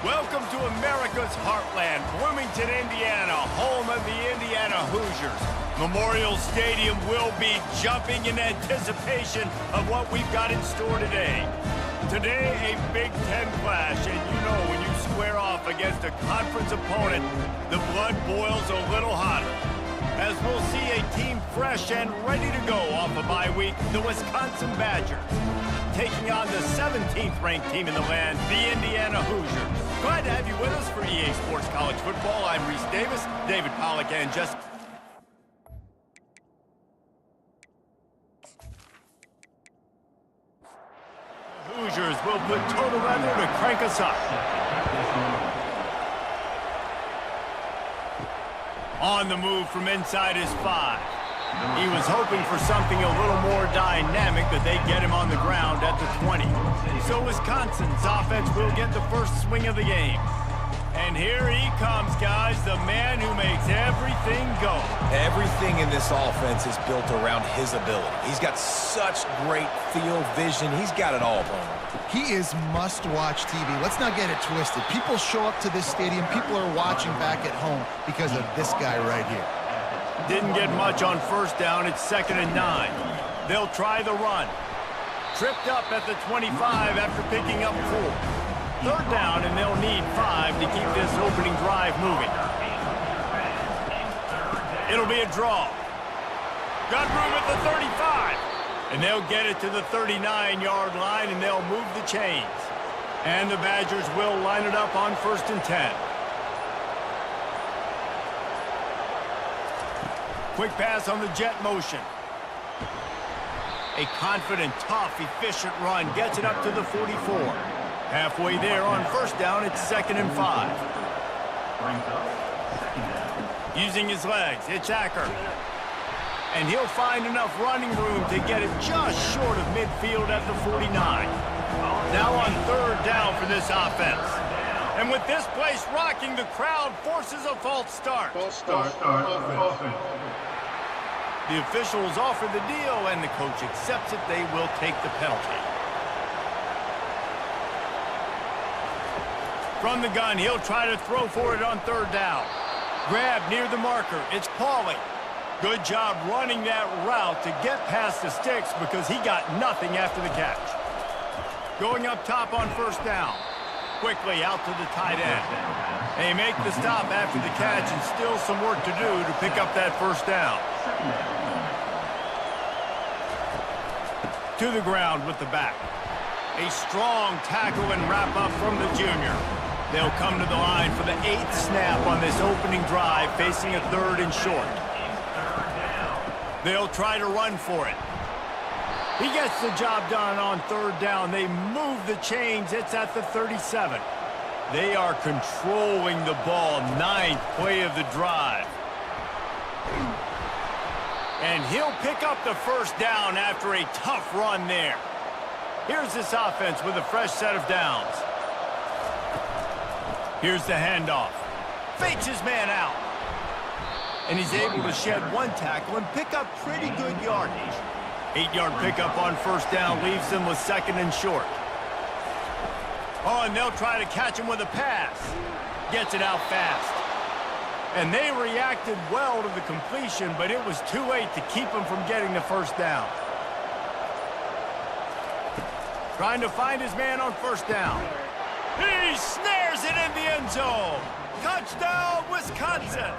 Welcome to America's heartland, Bloomington, Indiana, home of the Indiana Hoosiers. Memorial Stadium will be jumping in anticipation of what we've got in store today. Today, a Big Ten clash, and you know when you square off against a conference opponent, the blood boils a little hotter. As we'll see a team fresh and ready to go off a bye week, the Wisconsin Badgers, taking on the 17th ranked team in the land, the Indiana Hoosiers. Glad to have you with us for EA Sports College Football. I'm Reese Davis, David Pollack, and just... Hoosiers will put total weather to crank us up. On the move from inside his 5. He was hoping for something a little more dynamic, that they'd get him on the ground at the 20. So Wisconsin's offense will get the first swing of the game. And here he comes, guys, the man who makes everything go. Everything in this offense is built around his ability. He's got such great field vision. He's got it all going. He is must-watch TV. Let's not get it twisted. People show up to this stadium. People are watching back at home because of this guy right here. Didn't get much on first down. It's 2nd and 9. They'll try the run. Tripped up at the 25 after picking up 4. 3rd down, and they'll need 5 to keep this opening drive moving. It'll be a draw. Got room at the 35. And they'll get it to the 39-yard line, and they'll move the chains. And the Badgers will line it up on 1st and 10. Quick pass on the jet motion. A confident, tough, efficient run gets it up to the 44. Halfway there on 1st down, it's 2nd and 5. Using his legs, it's Acker. And he'll find enough running room to get it just short of midfield at the 49. Now on 3rd down for this offense. And with this place rocking, the crowd forces a false start. The officials offer the deal, and the coach accepts it. They will take the penalty. From the gun, he'll try to throw for it on 3rd down. Grab near the marker. It's Pauly. Good job running that route to get past the sticks because he got nothing after the catch. Going up top on 1st down. Quickly out to the tight end. They make the stop after the catch, and still some work to do to pick up that 1st down. To the ground with the back. A strong tackle and wrap up from the junior. They'll come to the line for the 8th snap on this opening drive, facing a 3rd and short. They'll try to run for it. He gets the job done on 3rd down. They move the chains. It's at the 37. They are controlling the ball. 9th play of the drive. And he'll pick up the 1st down after a tough run there. Here's this offense with a fresh set of downs. Here's the handoff. Fakes his man out. And he's able to shed 1 tackle and pick up pretty good yardage. 8-yard pickup on 1st down leaves them with 2nd and short. Oh, and they'll try to catch him with a pass. Gets it out fast. And they reacted well to the completion, but it was too late to keep him from getting the 1st down. Trying to find his man on 1st down. He snares it in the end zone. Touchdown, Wisconsin.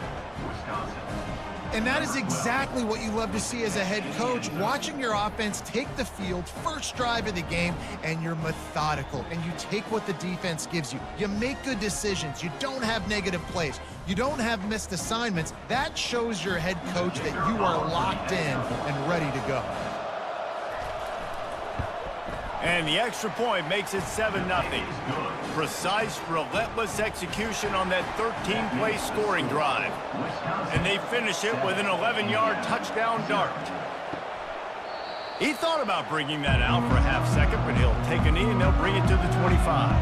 And that is exactly what you love to see as a head coach, watching your offense take the field, first drive of the game, and you're methodical, and you take what the defense gives you. You make good decisions. You don't have negative plays. You don't have missed assignments. That shows your head coach that you are locked in and ready to go. And the extra point makes it 7-0. Precise, relentless execution on that 13-play scoring drive. And they finish it with an 11-yard touchdown dart. He thought about bringing that out for a half-second, but he'll take a knee and they'll bring it to the 25.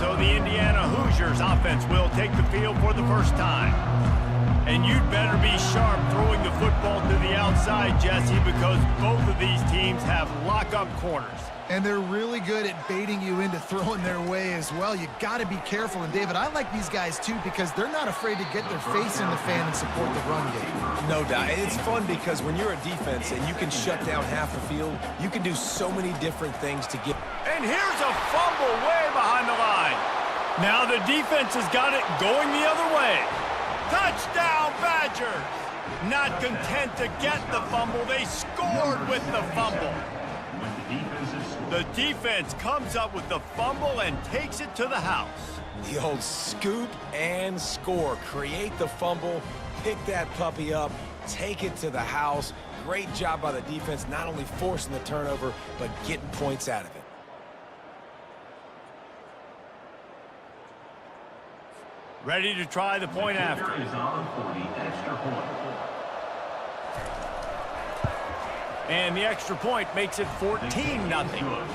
So the Indiana Hoosiers offense will take the field for the first time. And you'd better be sharp throwing the football to the outside, Jesse, because both of these teams have lock-up corners. And they're really good at baiting you into throwing their way as well. You got to be careful. And, David, I like these guys, too, because they're not afraid to get their face in the fan and support the run game. No doubt. And it's fun because when you're a defense and you can shut down half the field, you can do so many different things to get. And here's a fumble way behind the line. Now the defense has got it going the other way. Touchdown, Badgers! Not content to get the fumble, they scored with the fumble. The defense comes up with the fumble and takes it to the house. The old scoop and score. Create the fumble, pick that puppy up, take it to the house. Great job by the defense, not only forcing the turnover, but getting points out of it. Ready to try the point after. And the extra point makes it 14-0.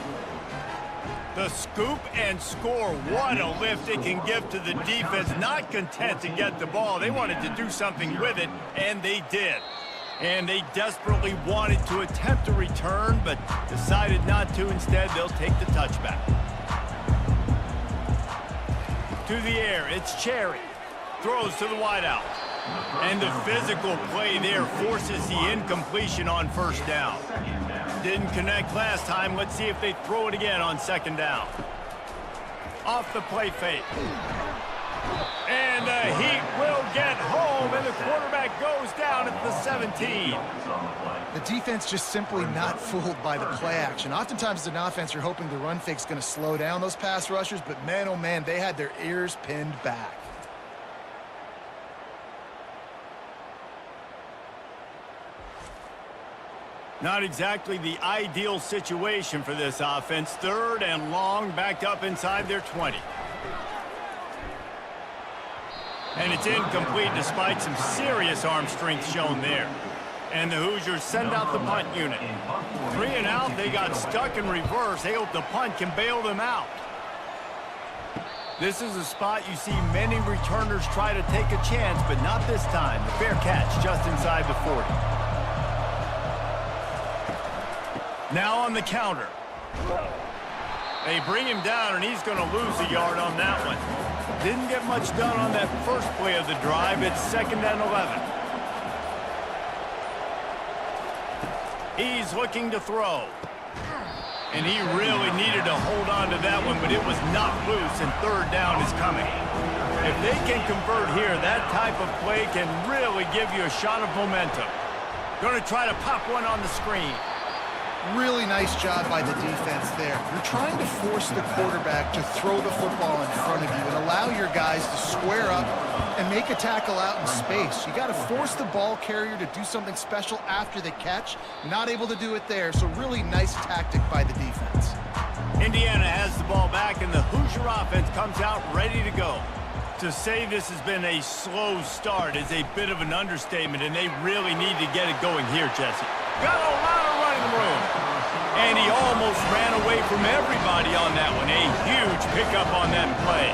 The scoop and score, what a lift it can give to the defense. Not content to get the ball. They wanted to do something with it, and they did. And they desperately wanted to attempt a return, but decided not to. Instead, they'll take the touchback. To the air, it's Cherry. Throws to the wideout. And the physical play there forces the incompletion on first down. Didn't connect last time. Let's see if they throw it again on second down. Off the play fake. And the Heat will get home, and the quarterback goes down at the 17. The defense just simply not fooled by the play action. Oftentimes as an offense, you're hoping the run fake's going to slow down those pass rushers, but man, oh man, they had their ears pinned back. Not exactly the ideal situation for this offense. Third and long, backed up inside their 20. And it's incomplete despite some serious arm strength shown there. And the Hoosiers send out the punt unit. 3 and out, they got stuck in reverse. They hope the punt can bail them out. This is a spot you see many returners try to take a chance, but not this time. The fair catch just inside the 40. Now on the counter. They bring him down, and he's going to lose a yard on that one. Didn't get much done on that first play of the drive. It's 2nd and 11. He's looking to throw. And he really needed to hold on to that one, but it was not loose, and 3rd down is coming. If they can convert here, that type of play can really give you a shot of momentum. Going to try to pop one on the screen. Really nice job by the defense there. You're trying to force the quarterback to throw the football in front of you and allow your guys to square up and make a tackle out in space. You got to force the ball carrier to do something special after the catch. Not able to do it there, so really nice tactic by the defense. Indiana has the ball back, and the Hoosier offense comes out ready to go. To say this has been a slow start is a bit of an understatement, and they really need to get it going here, Jesse. Got a lot of running room. And he almost ran away from everybody on that one. A huge pickup on that play.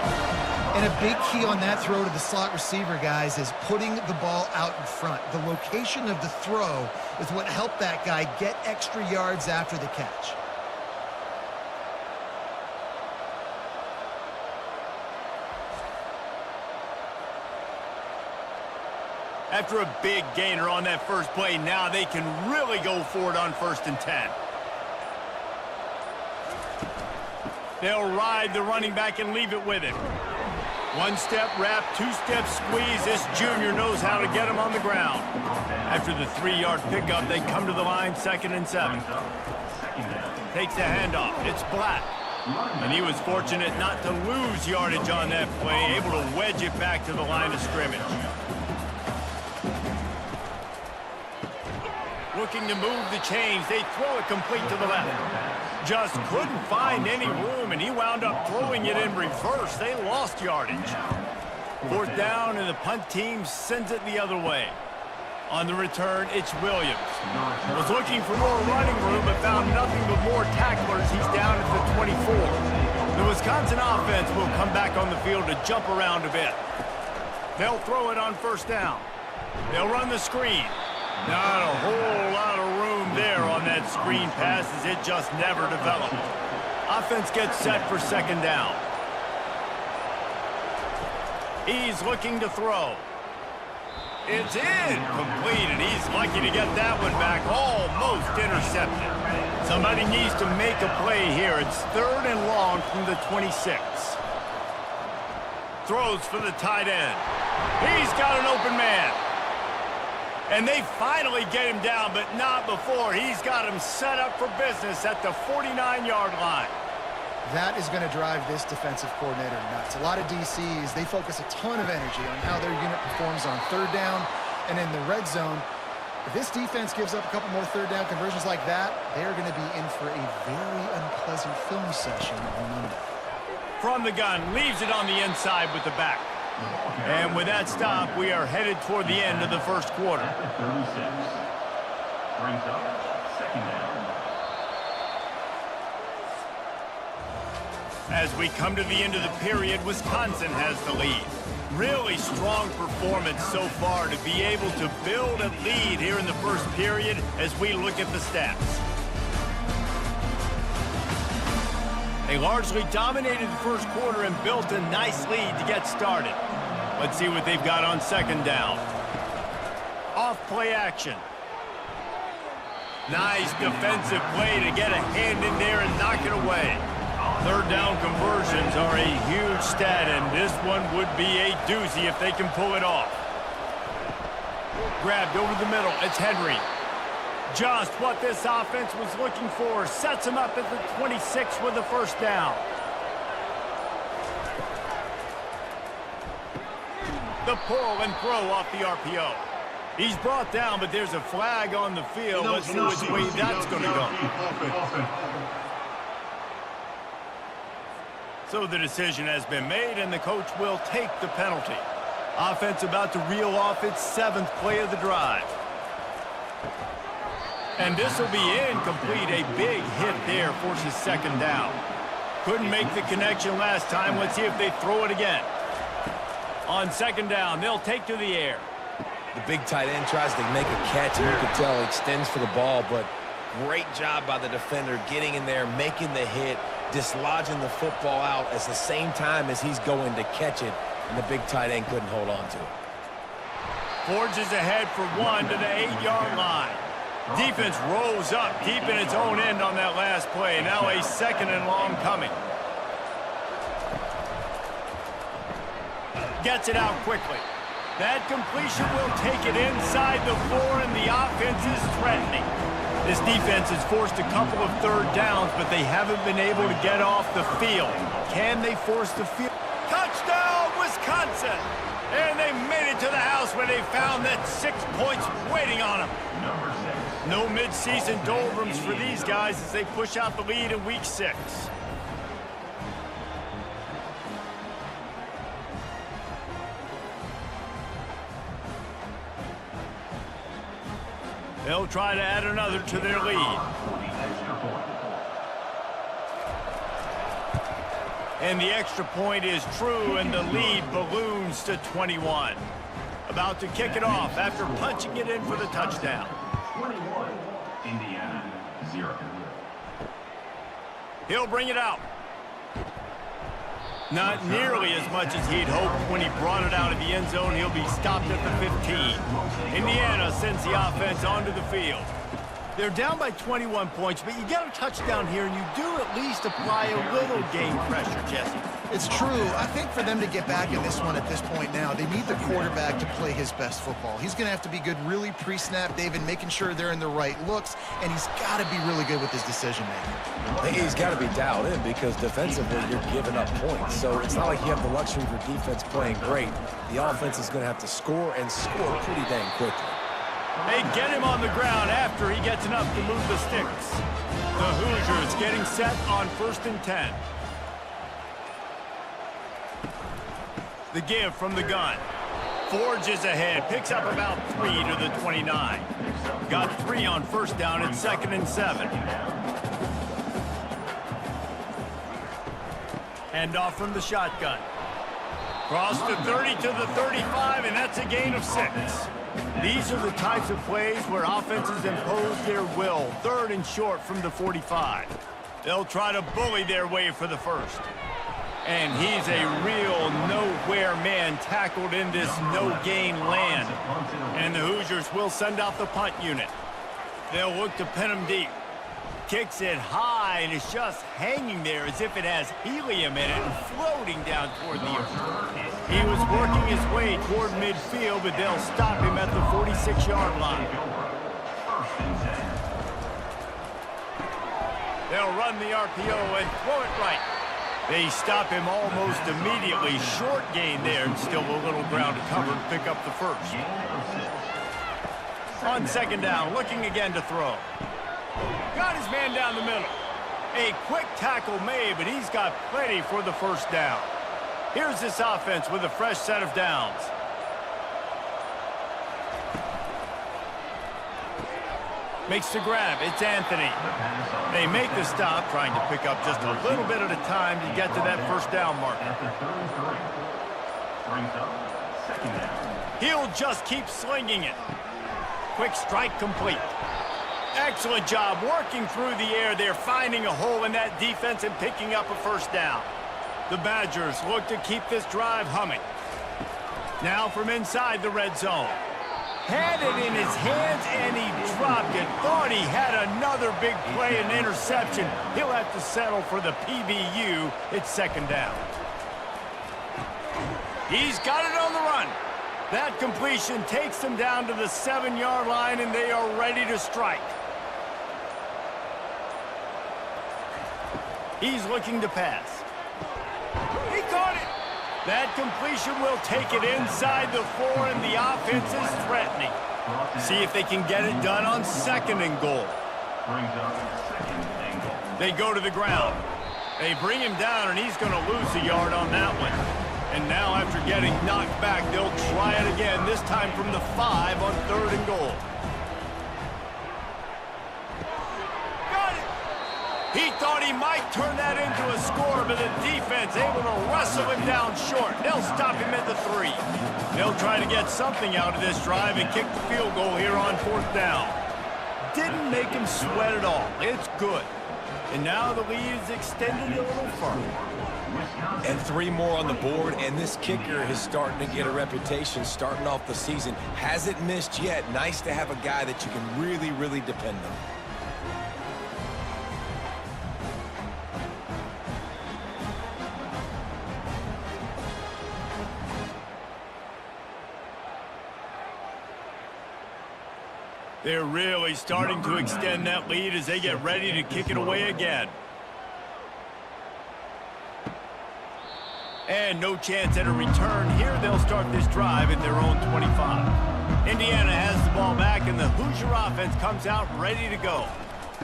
And a big key on that throw to the slot receiver, guys, is putting the ball out in front. The location of the throw is what helped that guy get extra yards after the catch. After a big gainer on that first play, now they can really go for it on 1st and 10. They'll ride the running back and leave it with him. 1-step wrap, 2-step squeeze. This junior knows how to get him on the ground. After the 3-yard pickup, they come to the line, 2nd and 7. Takes the handoff. It's Black. And he was fortunate not to lose yardage on that play, able to wedge it back to the line of scrimmage. Looking to move the chains. They throw it complete to the left. Just couldn't find any room, and he wound up throwing it in reverse. They lost yardage. 4th down, and the punt team sends it the other way. On the return, it's Williams. Was looking for more running room, but found nothing but more tacklers. He's down at the 24. The Wisconsin offense will come back on the field to jump around a bit. They'll throw it on 1st down. They'll run the screen. Not a whole lot of room there on that screen pass as it just never developed. Offense gets set for second down. He's looking to throw. It's incomplete, and he's lucky to get that one back. Almost intercepted. Somebody needs to make a play here. It's 3rd and long from the 26. Throws for the tight end. He's got an open man. And they finally get him down, but not before. He's got him set up for business at the 49-yard line. That is going to drive this defensive coordinator nuts. A lot of DCs, they focus a ton of energy on how their unit performs on 3rd down and in the red zone. If this defense gives up a couple more 3rd down conversions like that, they're going to be in for a very unpleasant film session on Monday. From the gun, leaves it on the inside with the back. And with that stop, we are headed toward the end of the first quarter. 36. Brings up 2nd down. As we come to the end of the period, Wisconsin has the lead. Really strong performance so far to be able to build a lead here in the first period as we look at the stats. They largely dominated the first quarter and built a nice lead to get started. Let's see what they've got on second down. Off play action. Nice defensive play to get a hand in there and knock it away. 3rd down conversions are a huge stat, and this one would be a doozy if they can pull it off. Grabbed over the middle. It's Henry. Just what this offense was looking for. Sets him up at the 26 with the first down. The pull and throw off the RPO. He's brought down, but there's a flag on the field. Let's see which way that's going to go. So the decision has been made, and the coach will take the penalty. Offense about to reel off its 7th play of the drive. And this will be incomplete. A big hit there forces second down. Couldn't make the connection last time. Let's see if they throw it again. On second down, they'll take to the air. The big tight end tries to make a catch, and you can tell he extends for the ball, but great job by the defender getting in there, making the hit, dislodging the football out at the same time as he's going to catch it, and the big tight end couldn't hold on to it. Forges ahead for 1 to the 8-yard line. Defense rolls up deep in its own end on that last play. Now a 2nd and long coming. Gets it out quickly. That completion will take it inside the 4, and the offense is threatening. This defense has forced a couple of 3rd downs, but they haven't been able to get off the field. Can they force the field? Touchdown, Wisconsin! And they made it to the house where they found that 6 points waiting on them. No mid-season doldrums for these guys as they push out the lead in week 6. They'll try to add another to their lead. And the extra point is true, and the lead balloons to 21. About to kick it off after punching it in for the touchdown. 21, Indiana, 0. He'll bring it out. Not nearly as much as he'd hoped when he brought it out of the end zone. He'll be stopped at the 15. Indiana sends the offense onto the field. They're down by 21 points, but you get a touchdown here, and you do at least apply a little game pressure, Jesse. It's true. I think for them to get back in this one at this point now, they need the quarterback to play his best football. He's going to have to be good really pre-snap, David, making sure they're in the right looks, and he's got to be really good with his decision-making. He's got to be dialed in because defensively you're giving up points. So it's not like you have the luxury for defense playing great. The offense is going to have to score and score pretty dang quickly. They get him on the ground after he gets enough to move the sticks. The Hoosiers getting set on 1st and 10. The give from the gun. Forges ahead, picks up about 3 to the 29. Got 3 on 1st down at 2nd and 7. Hand off from the shotgun. Cross the 30 to the 35, and that's a gain of 6. These are the types of plays where offenses impose their will. 3rd and short from the 45. They'll try to bully their way for the first. And he's a real nowhere man tackled in this no-gain land. And the Hoosiers will send out the punt unit. They'll look to pin him deep. Kicks it high, and it's just hanging there as if it has helium in it and floating down toward the earth. He was working his way toward midfield, but they'll stop him at the 46-yard line. They'll run the RPO and throw it right. They stop him almost immediately. Short gain there, and still a little ground to cover to pick up the first. On 2nd down, looking again to throw. Got his man down the middle. A quick tackle made, but he's got plenty for the first down. Here's this offense with a fresh set of downs. Makes the grab. It's Anthony. They make the stop, trying to pick up just a little bit at a time to get to that first down marker. He'll just keep slinging it. Quick strike complete. Excellent job working through the air there, finding a hole in that defense and picking up a first down. The Badgers look to keep this drive humming. Now from inside the red zone. Had it in his hands and he dropped it. Thought he had another big play and interception. He'll have to settle for the PBU. It's 2nd down. He's got it on the run. That completion takes them down to the 7-yard line, and they are ready to strike. He's looking to pass. He caught it. That completion will take it inside the 4, and the offense is threatening. See if they can get it done on 2nd and goal. They go to the ground. They bring him down, and he's going to lose a yard on that one. And now after getting knocked back, they'll try it again, this time from the 5 on 3rd and goal. Got it! He thought he might turn that into a score, but the defense able to wrestle him down short. They'll stop him at the 3. They'll try to get something out of this drive and kick the field goal here on 4th down. Didn't make him sweat at all. It's good. And now the lead is extended a little further. And 3 more on the board, and this kicker is starting to get a reputation starting off the season. Hasn't missed yet. Nice to have a guy that you can really, really depend on. They're really starting to extend that lead as they get ready to kick it away again. And no chance at a return. Here they'll start this drive at their own 25. Indiana has the ball back, and the Hoosier offense comes out ready to go.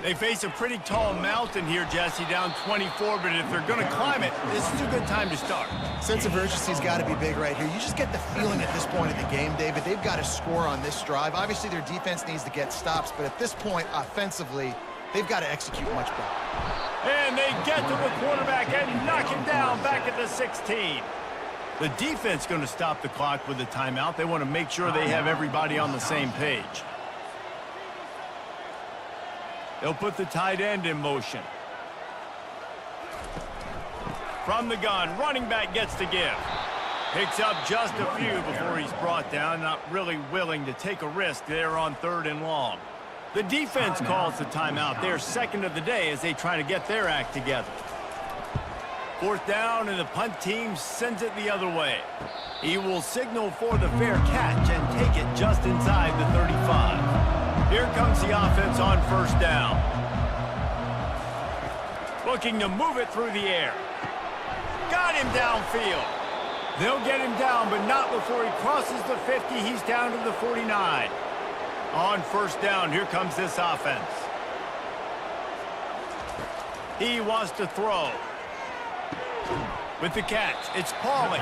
They face a pretty tall mountain here, Jesse, down 24, but if they're going to climb it, this is a good time to start. Sense of urgency's got to be big right here. You just get the feeling at this point of the game, David, they've got to score on this drive. Obviously, their defense needs to get stops, but at this point, offensively, they've got to execute much better. And they get to the quarterback and knock him down back at the 16. The defense going to stop the clock with a timeout. They want to make sure they have everybody on the same page. They'll put the tight end in motion. From the gun, running back gets the give. Picks up just a few before he's brought down. Not really willing to take a risk there on 3rd and long. The defense calls the timeout. They're 2nd of the day as they try to get their act together. 4th down, and the punt team sends it the other way. He will signal for the fair catch and take it just inside the 35. Here comes the offense on 1st down. Looking to move it through the air. Got him downfield. They'll get him down, but not before he crosses the 50. He's down to the 49. On 1st down, here comes this offense. He wants to throw. With the catch, it's Pauling.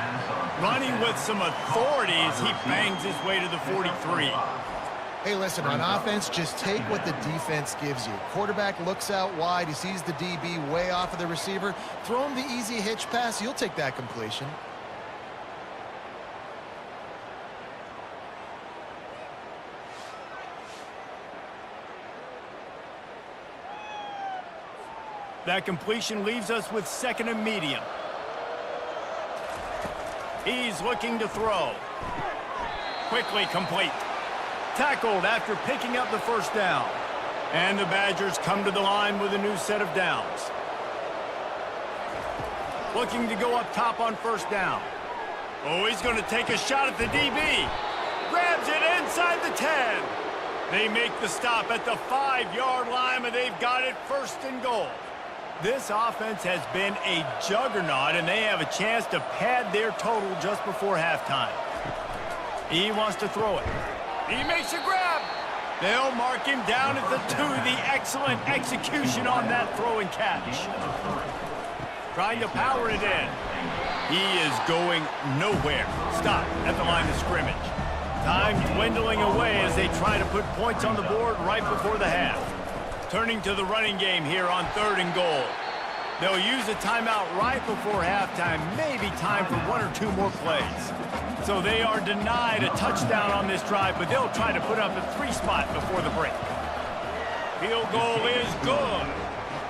Running with some authority as he bangs his way to the 43. Hey, listen, on offense, just take what the defense gives you. Quarterback looks out wide. He sees the DB way off of the receiver. Throw him the easy hitch pass. You'll take that completion. That completion leaves us with 2nd and medium. He's looking to throw. Quickly complete. Tackled after picking up the 1st down. And the Badgers come to the line with a new set of downs. Looking to go up top on 1st down. Oh, he's going to take a shot at the DB. Grabs it inside the 10. They make the stop at the 5-yard line, and they've got it 1st and goal. This offense has been a juggernaut, and they have a chance to pad their total just before halftime. He wants to throw it. He makes a grab. They'll mark him down at the 2. The excellent execution on that throw and catch. Trying to power it in. He is going nowhere. Stop at the line of scrimmage. Time dwindling away as they try to put points on the board right before the half. Turning to the running game here on 3rd and goal. They'll use a timeout right before halftime, maybe time for 1 or 2 more plays. So they are denied a touchdown on this drive, but they'll try to put up a 3 spot before the break. Field goal is good.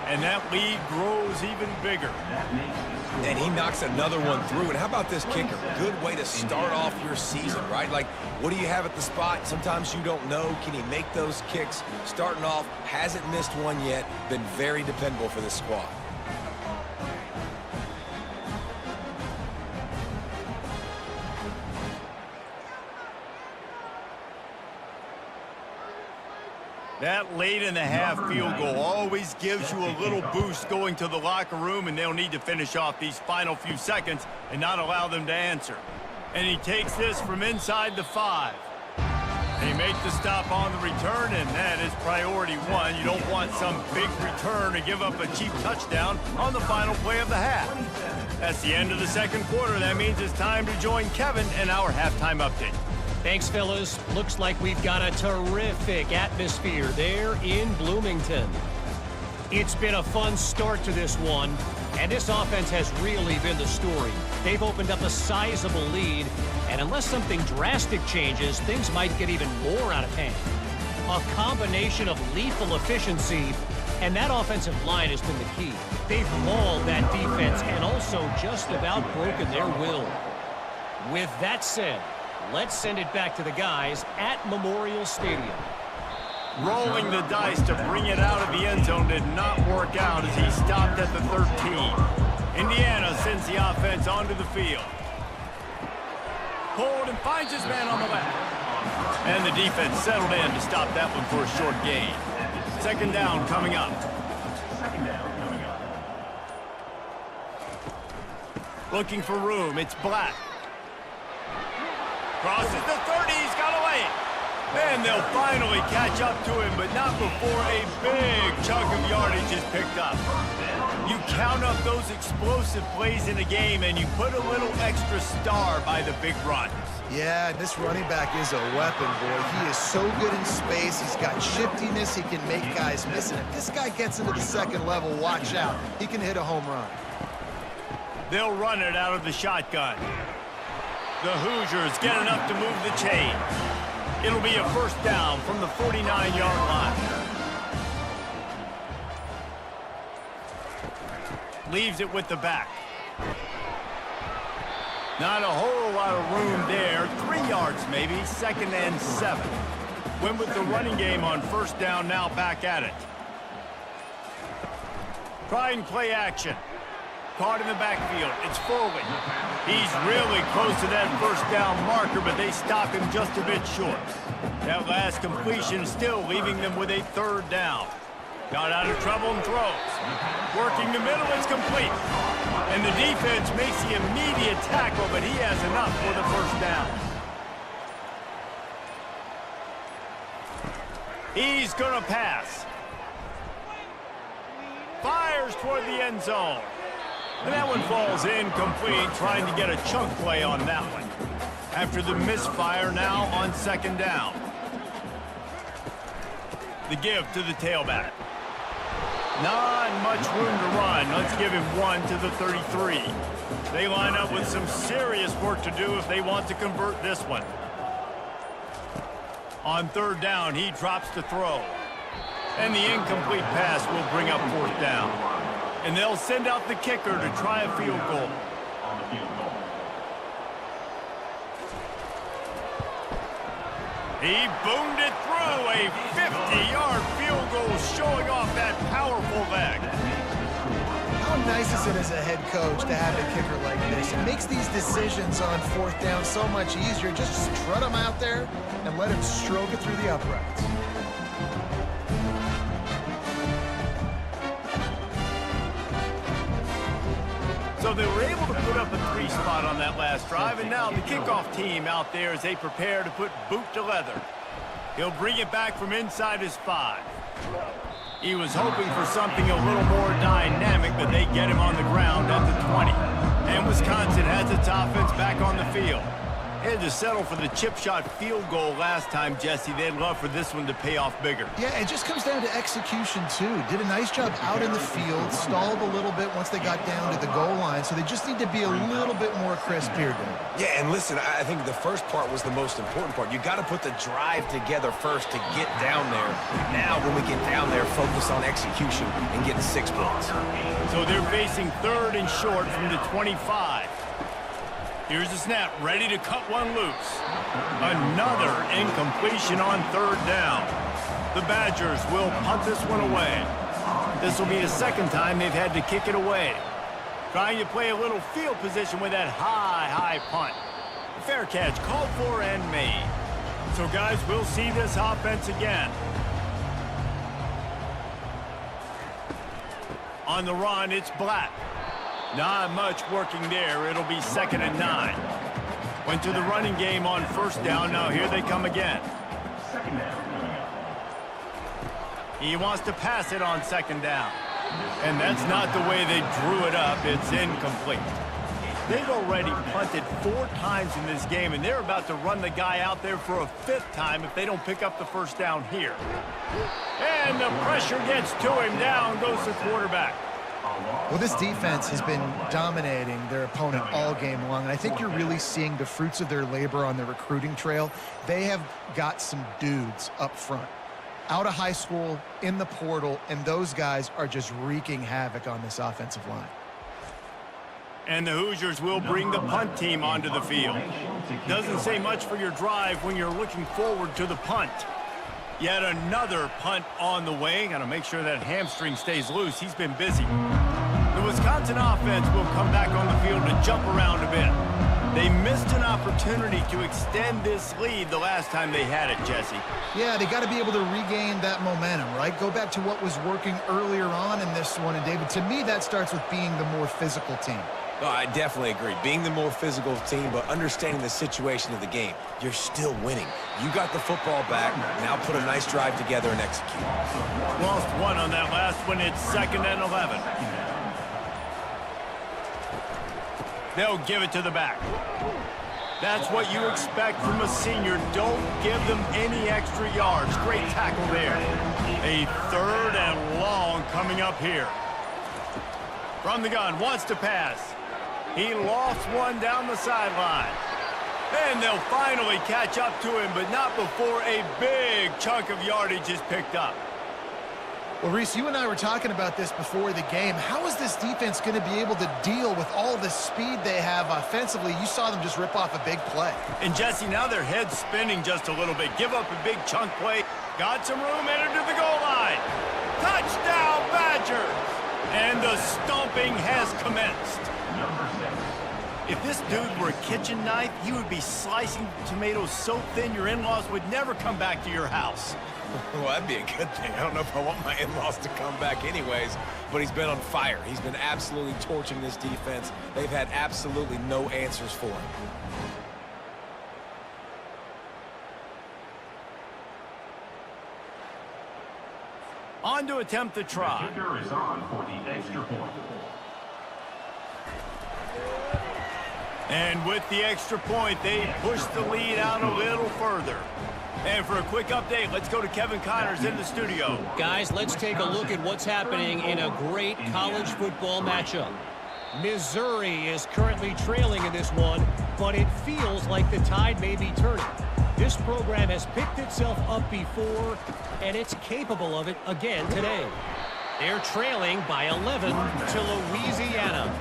And that lead grows even bigger. And he knocks another one through. And how about this kicker? Good way to start off your season, right? Like, what do you have at the spot? Sometimes you don't know. Can he make those kicks? Starting off, hasn't missed one yet. Been very dependable for this squad. That late in the half field goal always gives you a little boost going to the locker room, and they'll need to finish off these final few seconds and not allow them to answer. And he takes this from inside the 5. They make the stop on the return, and that is priority 1. You don't want some big return to give up a cheap touchdown on the final play of the half. That's the end of the 2nd quarter. That means it's time to join Kevin in our halftime update. Thanks, fellas. Looks like we've got a terrific atmosphere there in Bloomington. It's been a fun start to this one, and this offense has really been the story. They've opened up a sizable lead, and unless something drastic changes, things might get even more out of hand. A combination of lethal efficiency, and that offensive line has been the key. They've mauled that defense and also just about broken their will. With that said, let's send it back to the guys at Memorial Stadium. Rolling the dice to bring it out of the end zone did not work out as he stopped at the 13. Indiana sends the offense onto the field. Pulled and finds his man on the left. And the defense settled in to stop that one for a short gain. 2nd down coming up. Looking for room. It's Black. Crosses the 30, he's got away. Then they'll finally catch up to him, but not before a big chunk of yardage is picked up. You count up those explosive plays in a game, and you put a little extra star by the big runs. Yeah, this running back is a weapon, boy. He is so good in space. He's got shiftiness. He can make guys miss it. If this guy gets into the 2nd level, watch out. He can hit a home run. They'll run it out of the shotgun. The Hoosiers get enough to move the chain. It'll be a 1st down from the 49-yard line. Leaves it with the back. Not a whole lot of room there. 3 yards maybe, 2nd and 7. Went with the running game on 1st down, now back at it. Try and play action. Caught in the backfield. It's Foley. He's really close to that 1st down marker, but they stop him just a bit short. That last completion still leaving them with a 3rd down. Got out of trouble and throws. Working the middle, it's complete. And the defense makes the immediate tackle, but he has enough for the 1st down. He's going to pass. Fires toward the end zone. And that one falls incomplete, trying to get a chunk play on that one. After the misfire now on 2nd down. The give to the tailback. Not much room to run. Let's give him 1 to the 33. They line up with some serious work to do if they want to convert this one. On 3rd down, he drops to throw. And the incomplete pass will bring up 4th down. And they'll send out the kicker to try a field goal. On the field goal. He boomed it through. A 50-yard field goal showing off that powerful leg. How nice is it as a head coach to have a kicker like this? It makes these decisions on fourth down so much easier. Just strut him out there and let him stroke it through the uprights. So they were able to put up a 3 spot on that last drive, and now the kickoff team out there as they prepare to put boot to leather. He'll bring it back from inside his 5. He was hoping for something a little more dynamic, but they get him on the ground at the 20. And Wisconsin has its offense back on the field. They had to settle for the chip shot field goal last time, Jesse. They'd love for this one to pay off bigger. Yeah, it just comes down to execution, too. Did a nice job out in the field, stalled a little bit once they got down to the goal line, so they just need to be a little bit more crisp here, Dave. Yeah, and listen, I think the first part was the most important part. You got to put the drive together first to get down there. Now, when we get down there, focus on execution and getting 6 points. So they're facing 3rd and short from the 25. Here's the snap, ready to cut one loose. Another incompletion on 3rd down. The Badgers will punt this one away. This will be the 2nd time they've had to kick it away. Trying to play a little field position with that high punt. Fair catch called for and made. So guys, we'll see this offense again. On the run, it's Black. Not much working there. It'll be 2nd and 9. Went to the running game on 1st down. Now here they come again. 2nd down. He wants to pass it on 2nd down. And that's not the way they drew it up. It's incomplete. They've already punted 4 times in this game, and they're about to run the guy out there for a 5th time if they don't pick up the 1st down here. And the pressure gets to him. Down goes the quarterback. Well, this defense has been dominating their opponent all game long, and I think you're really seeing the fruits of their labor on the recruiting trail. They have got some dudes up front, out of high school, in the portal, and those guys are just wreaking havoc on this offensive line. And the Hoosiers will bring the punt team onto the field. Doesn't say much for your drive when you're looking forward to the punt. Yet another punt on the way. Got to make sure that hamstring stays loose. He's been busy. The Wisconsin offense will come back on the field to jump around a bit. They missed an opportunity to extend this lead the last time they had it, Jesse. Yeah, they got to be able to regain that momentum, right? Go back to what was working earlier on in this one. And, David, to me, that starts with being the more physical team. Oh, I definitely agree. Being the more physical team, but understanding the situation of the game. You're still winning. You got the football back. Now put a nice drive together and execute. Lost one on that last one. It's 2nd and 11. They'll give it to the back. That's what you expect from a senior. Don't give them any extra yards. Great tackle there. A 3rd and long coming up here. From the gun, wants to pass. He lost one down the sideline. And they'll finally catch up to him, but not before a big chunk of yardage is picked up. Well, Reese, you and I were talking about this before the game. How is this defense going to be able to deal with all the speed they have offensively? You saw them just rip off a big play. And, Jesse, now their head's spinning just a little bit. Give up a big chunk play. Got some room, entered to the goal line. Touchdown, Badgers! And the stomping has commenced. If this dude were a kitchen knife, he would be slicing tomatoes so thin your in-laws would never come back to your house. Well, that'd be a good thing. I don't know if I want my in-laws to come back anyways, but he's been on fire. He's been absolutely torching this defense. They've had absolutely no answers for him. On to attempt the try. The kicker is on for the extra point. And with the extra point, they push the lead out a little further. And for a quick update, let's go to Kevin Connors in the studio. Guys, let's take a look at what's happening in a great college football matchup. Missouri is currently trailing in this one, but it feels like the tide may be turning. This program has picked itself up before, and it's capable of it again today. They're trailing by 11 to Louisiana.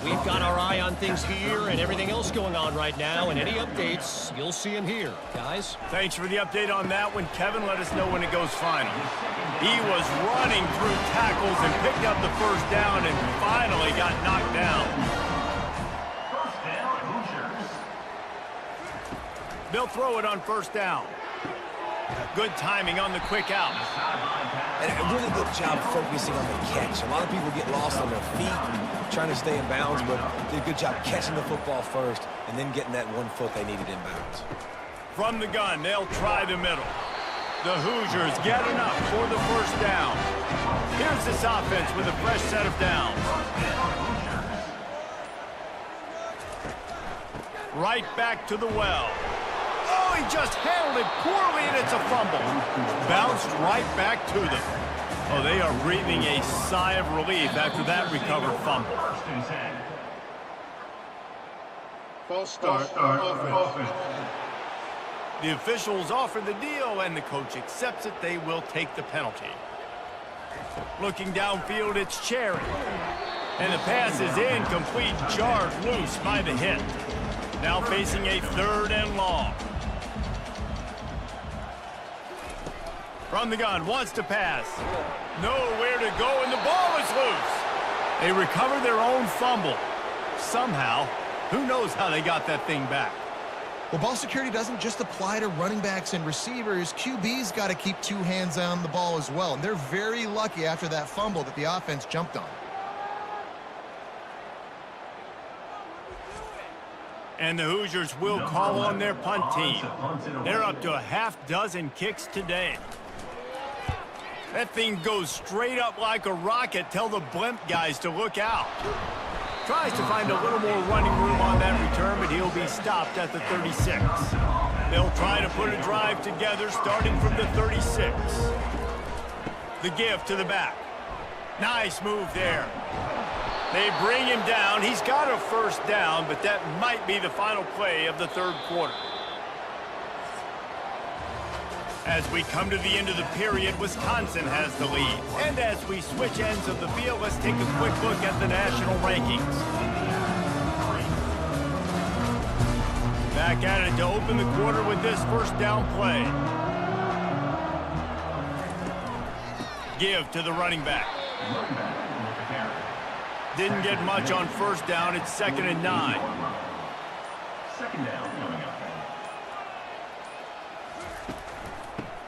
We've got our eye on things here and everything else going on right now, and any updates, you'll see them here. Guys? Thanks for the update on that one, Kevin. Let us know when it goes final. He was running through tackles and picked up the first down and finally got knocked down. First down, Hoosiers. They'll throw it on first down. Good timing on the quick out. And a really good job focusing on the catch. A lot of people get lost on their feet and trying to stay in bounds, but did a good job catching the football first and then getting that 1 foot they needed in bounds. From the gun, they'll try the middle. The Hoosiers get enough for the first down. Here's this offense with a fresh set of downs. Right back to the well. Oh, he just handled it poorly, and it's a fumble. Bounced right back to them. Oh, they are breathing a sigh of relief after that recovered fumble. First and 10. False start offense. The officials offer the deal, and the coach accepts it. They will take the penalty. Looking downfield, it's Cherry. And the pass is incomplete, jarred loose by the hit. Now facing a 3rd and long. From the gun, wants to pass. Nowhere to go, and the ball is loose. They recover their own fumble. Somehow, who knows how they got that thing back. Well, ball security doesn't just apply to running backs and receivers. QB's got to keep 2 hands on the ball as well, and they're very lucky after that fumble that the offense jumped on. And the Hoosiers will call on their punt team. They're up to a half-dozen kicks today. That thing goes straight up like a rocket. Tell the blimp guys to look out. Tries to find a little more running room on that return, but he'll be stopped at the 36. They'll try to put a drive together starting from the 36. The give to the back. Nice move there. They bring him down. He's got a first down, but that might be the final play of the 3rd quarter. As we come to the end of the period, Wisconsin has the lead. And as we switch ends of the field, let's take a quick look at the national rankings. Back at it to open the quarter with this first down play. Give to the running back. Didn't get much on first down. It's 2nd and 9. Second down coming up.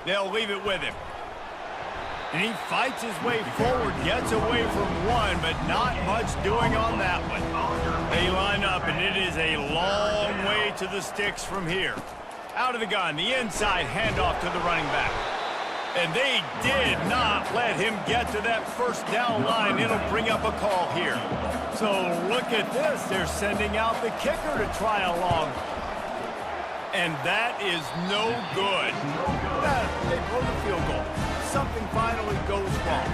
They'll leave it with him. And he fights his way forward, gets away from one, but not much doing on that one. They line up, and it is a long way to the sticks from here. Out of the gun, the inside handoff to the running back. And they did not let him get to that first down line. It'll bring up a call here. So look at this. They're sending out the kicker to try along. And that is no good. They blow the field goal. Something finally goes wrong.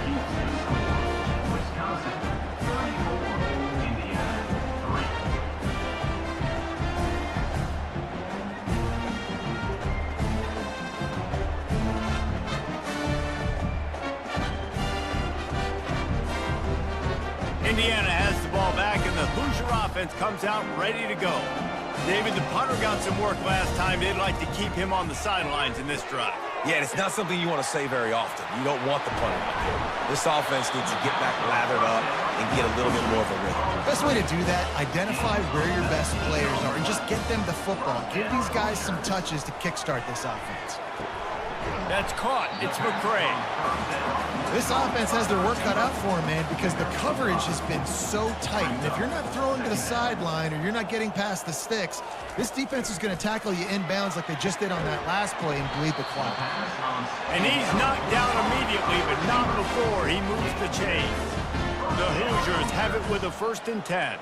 Wisconsin 34, Indiana 3. Indiana has the ball back, and the Hoosier offense comes out ready to go. David, the punter got some work last time. They'd like to keep him on the sidelines in this drive. Yeah, it's not something you want to say very often. You don't want the punter out there. This offense needs to get back lathered up and get a little bit more of a rhythm. Best way to do that, identify where your best players are and just get them the football. Give these guys some touches to kickstart this offense. That's caught. It's McCray. This offense has their work cut out for them, man, because the coverage has been so tight. And if you're not throwing to the sideline or you're not getting past the sticks, this defense is going to tackle you inbounds like they just did on that last play and bleed the clock. And he's knocked down immediately, but not before he moves the chain. The Hoosiers have it with a 1st and 10.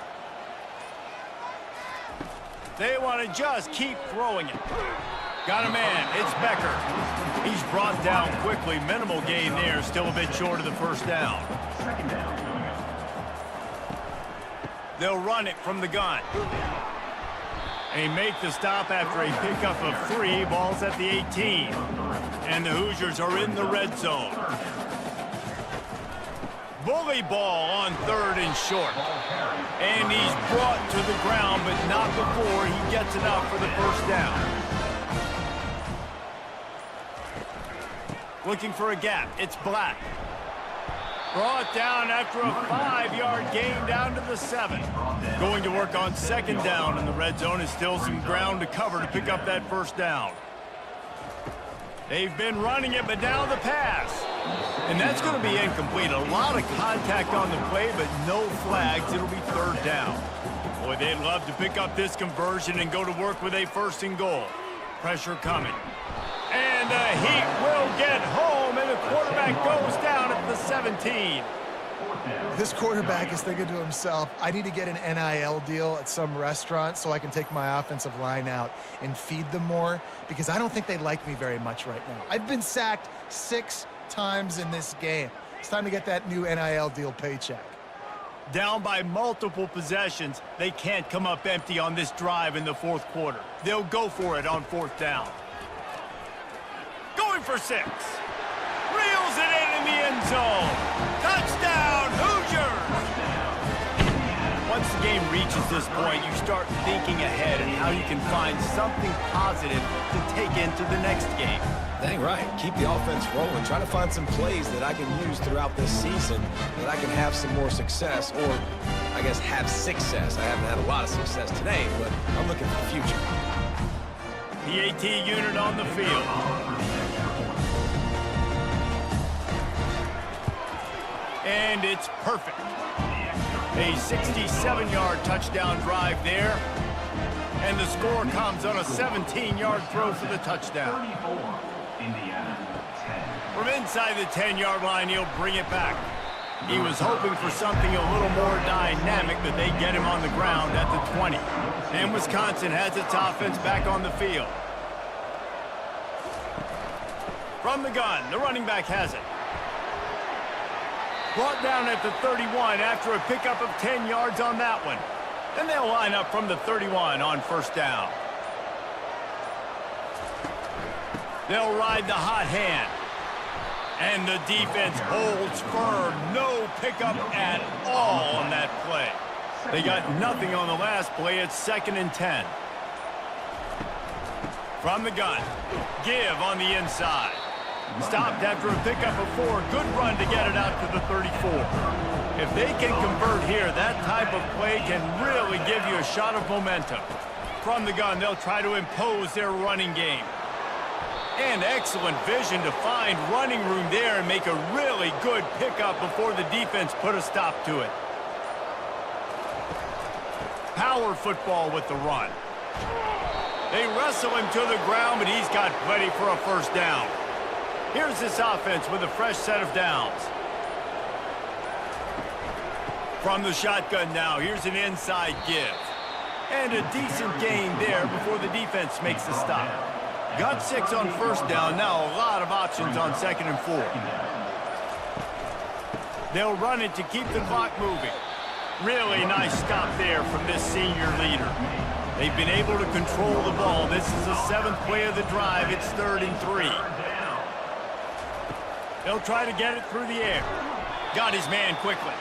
They want to just keep throwing it. Got a man. It's Becker. He's brought down quickly. Minimal gain there. Still a bit short of the first down. Second down coming up. They'll run it from the gun. They make the stop after a pickup of 3. Ball's at the 18. And the Hoosiers are in the red zone. Bully ball on 3rd and short. And he's brought to the ground, but not before he gets enough for the first down. Looking for a gap. It's Black. Brought down after a 5-yard gain down to the 7. Going to work on 2nd down, and the red zone is still some ground to cover to pick up that first down. They've been running it, but now the pass. And that's going to be incomplete. A lot of contact on the play, but no flags. It'll be 3rd down. Boy, they'd love to pick up this conversion and go to work with a 1st and goal. Pressure coming. And the Heat will get home, and the quarterback goes down at the 17. This quarterback is thinking to himself, I need to get an NIL deal at some restaurant so I can take my offensive line out and feed them more, because I don't think they like me very much right now. I've been sacked 6 times in this game. It's time to get that new NIL deal paycheck. Down by multiple possessions, they can't come up empty on this drive in the 4th quarter. They'll go for it on 4th down. Going for 6. Reels it in the end zone. Touchdown, Hoosiers! Once the game reaches this point, you start thinking ahead and how you can find something positive to take into the next game. Dang right. Keep the offense rolling. Try to find some plays that I can use throughout this season that I can have some more success, or I guess have success. I haven't had a lot of success today, but I'm looking for the future. The AT unit on the field. And it's perfect. A 67-yard touchdown drive there. And the score comes on a 17-yard throw for the touchdown. From inside the 10-yard line, he'll bring it back. He was hoping for something a little more dynamic, but they get him on the ground at the 20. And Wisconsin has its offense back on the field. From the gun, the running back has it. Brought down at the 31 after a pickup of 10 yards on that one. Then they'll line up from the 31 on 1st down. They'll ride the hot hand. And the defense holds firm. No pickup at all on that play. They got nothing on the last play. It's 2nd and 10. From the gun. Give on the inside. Stopped after a pickup of 4. Good run to get it out to the 34. If they can convert here, that type of play can really give you a shot of momentum. From the gun, they'll try to impose their running game. And excellent vision to find running room there and make a really good pickup before the defense put a stop to it. Power football with the run. They wrestle him to the ground, but he's got plenty for a 1st down. Here's this offense with a fresh set of downs. From the shotgun now, here's an inside give. And a decent gain there before the defense makes the stop. Got 6 on 1st down, now a lot of options on 2nd and 4. They'll run it to keep the clock moving. Really nice stop there from this senior leader. They've been able to control the ball. This is the 7th play of the drive. It's 3rd and 3. They'll try to get it through the air. Got his man quickly.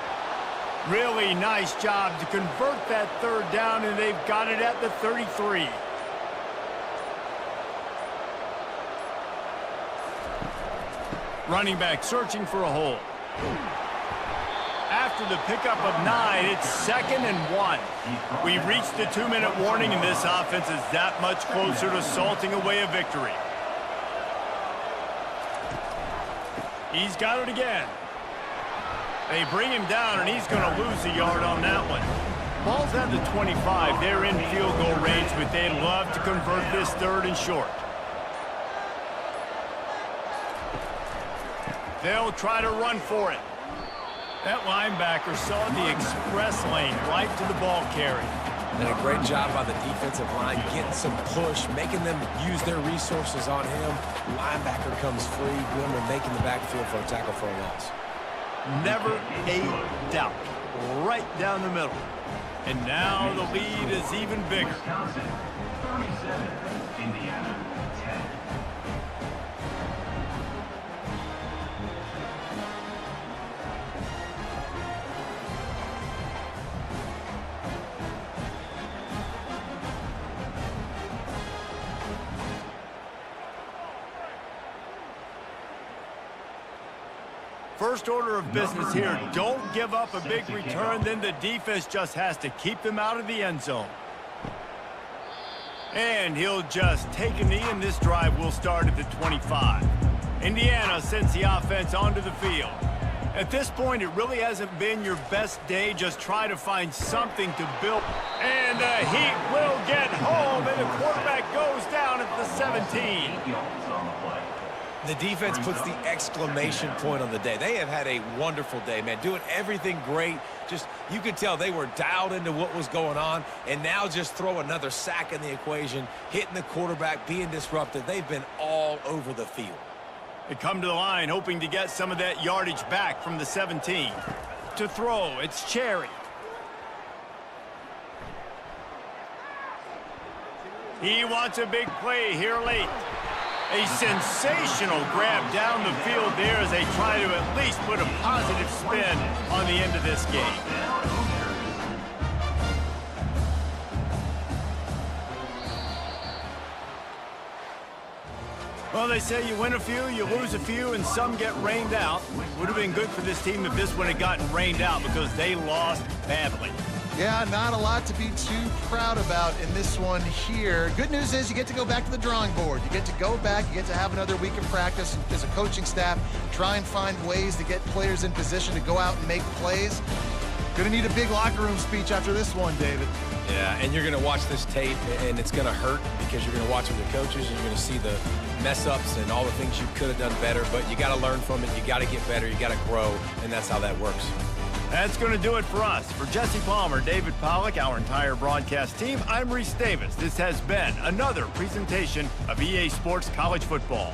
Really nice job to convert that 3rd down, and they've got it at the 33. Running back searching for a hole. After the pickup of 9, it's 2nd and 1. We've reached the 2-minute warning, and this offense is that much closer to salting away a victory. He's got it again. They bring him down, and he's going to lose a yard on that one. Ball's at the 25. They're in field goal range, but they'd love to convert this 3rd and short. They'll try to run for it. That linebacker saw the express lane right to the ball carrier. And a great job by the defensive line, getting some push, making them use their resources on him. Linebacker comes free, Wimmer making the backfield for a tackle for a loss. Never a doubt. Right down the middle. And now the lead is even bigger. Wisconsin, 37, Indiana, 10. First order of business here, don't give up a big return, then the defense just has to keep them out of the end zone. And he'll just take a knee, and this drive will start at the 25. Indiana sends the offense onto the field. At this point, it really hasn't been your best day. Just try to find something to build. And the Heat will get home, and the quarterback goes down at the 17. The defense puts the exclamation point on the day. They have had a wonderful day, man. Doing everything great. Just, you could tell they were dialed into what was going on, and now just throw another sack in the equation, hitting the quarterback, being disruptive. They've been all over the field. They come to the line hoping to get some of that yardage back from the 17. To throw, it's Cherry. He wants a big play here late. A sensational grab down the field there as they try to at least put a positive spin on the end of this game. Well, they say you win a few, you lose a few, and some get rained out. Would have been good for this team if this one had gotten rained out because they lost badly. Yeah, not a lot to be too proud about in this one here. Good news is you get to go back to the drawing board. You get to go back, you get to have another week of practice as a coaching staff, try and find ways to get players in position to go out and make plays. Gonna need a big locker room speech after this one, David. Yeah, and you're going to watch this tape, and it's going to hurt because you're going to watch with the coaches, and you're going to see the mess-ups and all the things you could have done better, but you got to learn from it. You got to get better. You got to grow, and that's how that works. That's going to do it for us. For Jesse Palmer, David Pollack, our entire broadcast team, I'm Reese Davis. This has been another presentation of EA Sports College Football.